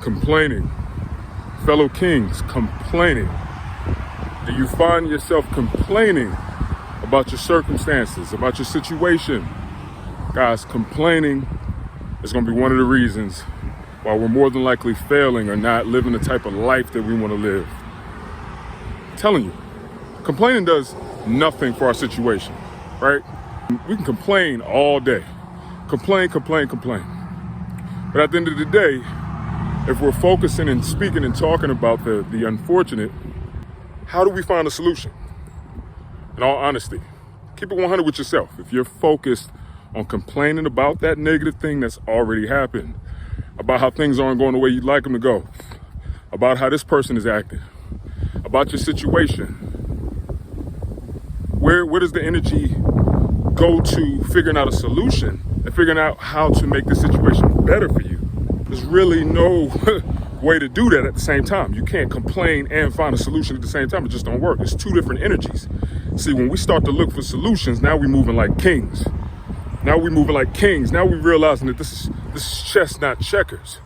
complaining. Fellow kings, complaining. Do you find yourself complaining about your circumstances, about your situation? Guys, complaining is going to be one of the reasons why we're more than likely failing or not living the type of life that we want to live. I'm telling you, complaining does nothing for our situation, right? We can complain all day. Complain. But at the end of the day, if we're focusing and speaking and talking about the unfortunate, how do we find a solution? In all honesty, keep it 100 with yourself. If you're focused on complaining about that negative thing that's already happened, about how things aren't going the way you'd like them to go, about how this person is acting, about your situation, where does the energy go to figuring out a solution and figuring out how to make the situation better for you? There's really no way to do that at the same time. You can't complain and find a solution at the same time. It just don't work. It's two different energies. See, when we start to look for solutions, now we're moving like kings. Now we're realizing that this is chess, not checkers.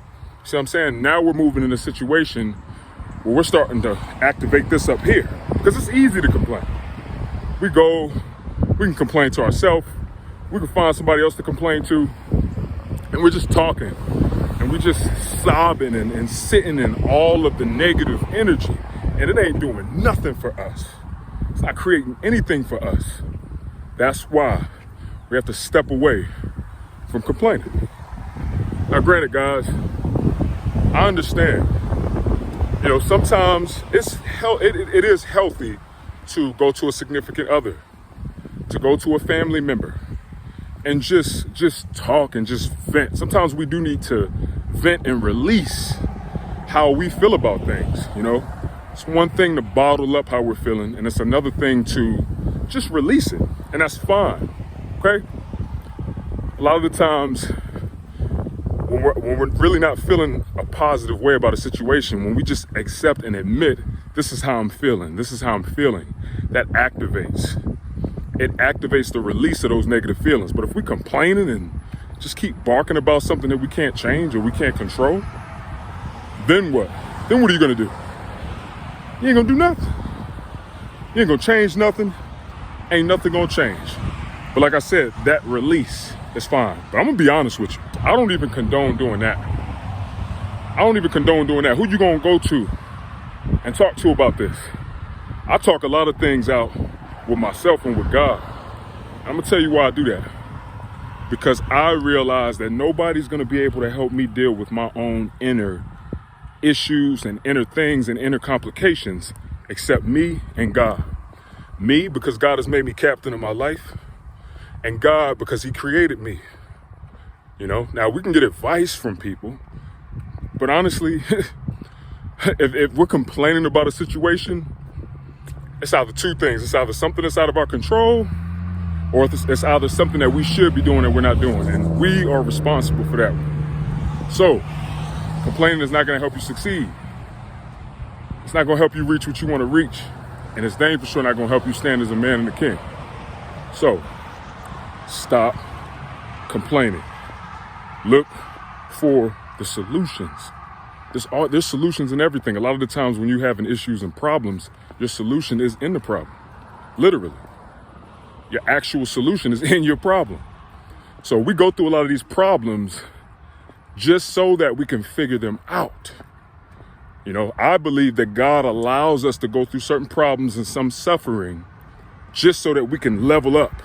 See what I'm saying? Now we're moving in a situation where we're starting to activate this up here, because it's easy to complain. We can complain to ourselves. We can find somebody else to complain to, and we're just talking. And we're just sobbing and sitting in all of the negative energy. And it ain't doing nothing for us. It's not creating anything for us. That's why we have to step away from complaining. Now, granted, guys, I understand. You know, sometimes it is healthy to go to a significant other, to go to a family member, and just talk and just vent. Sometimes we do need to vent and release how we feel about things, you know? It's one thing to bottle up how we're feeling, and it's another thing to just release it, and that's fine, okay? A lot of the times when we're really not feeling a positive way about a situation, when we just accept and admit, this is how I'm feeling, that activates the release of those negative feelings. But if we're complaining and just keep barking about something that we can't change or we can't control, then what? Then what are you gonna do? You ain't gonna do nothing. You ain't gonna change nothing. Ain't nothing gonna change. But like I said, that release is fine. But I'm gonna be honest with you. I don't even condone doing that. Who you gonna go to and talk to about this? I talk a lot of things out with myself and with God. I'm gonna tell you why I do that. Because I realize that nobody's gonna be able to help me deal with my own inner issues and inner things and inner complications except me and God. Me, because God has made me captain of my life, and God, because he created me. You know, now we can get advice from people, but honestly, if we're complaining about a situation, it's either two things. It's either something that's out of our control, or it's either something that we should be doing that we're not doing, and we are responsible for that one. So, complaining is not going to help you succeed. It's not going to help you reach what you want to reach, and it's dang for sure not going to help you stand as a man and a king. So, stop complaining. Look for the solutions. There's solutions in everything. A lot of the times when you're having issues and problems, your solution is in the problem. Literally. Your actual solution is in your problem. So we go through a lot of these problems just so that we can figure them out. You know, I believe that God allows us to go through certain problems and some suffering just so that we can level up.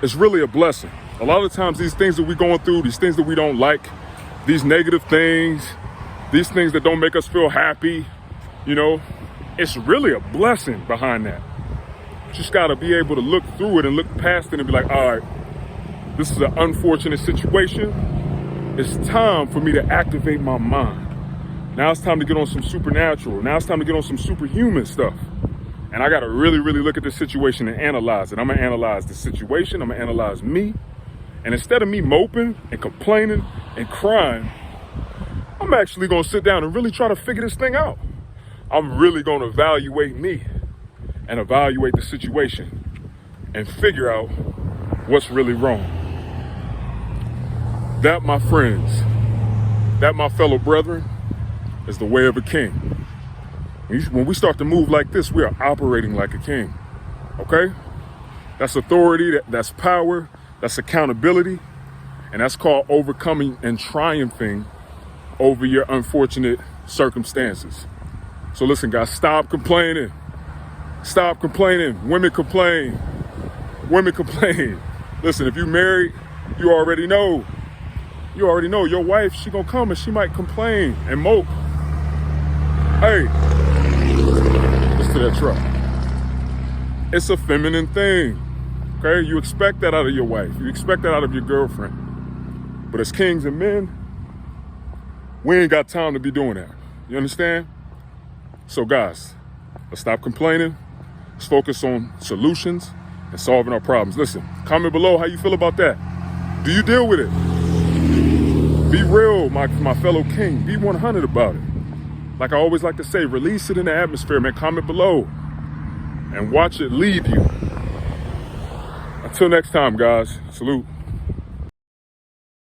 It's really a blessing. A lot of times these things that we're going through, these things that we don't like, these negative things, these things that don't make us feel happy, you know, it's really a blessing behind that. You just got to be able to look through it and look past it and be like, all right, this is an unfortunate situation. It's time for me to activate my mind. Now it's time to get on some supernatural. Now it's time to get on some superhuman stuff. And I got to really, really look at this situation and analyze it. I'm going to analyze the situation. I'm going to analyze me. And instead of me moping and complaining and crying, I'm actually going to sit down and really try to figure this thing out. I'm really going to evaluate me and evaluate the situation and figure out what's really wrong. That, my friends, that, my fellow brethren, is the way of a king. When we start to move like this, we are operating like a king, okay? That's authority, that's power, that's accountability, and that's called overcoming and triumphing over your unfortunate circumstances. So listen, guys, stop complaining. Stop complaining. Women complain. Women complain. Listen, if you're married, you already know. You already know your wife, she gonna come and she might complain and mope. Hey, listen to that truck. It's a feminine thing, okay? You expect that out of your wife. You expect that out of your girlfriend. But as kings and men, we ain't got time to be doing that. You understand? So guys, let's stop complaining. Let's focus on solutions and solving our problems. Listen, comment below how you feel about that. Do you deal with it? Be real, my fellow king. Be 100 about it. Like I always like to say, release it in the atmosphere, man. Comment below and watch it leave you. Until next time, guys. Salute.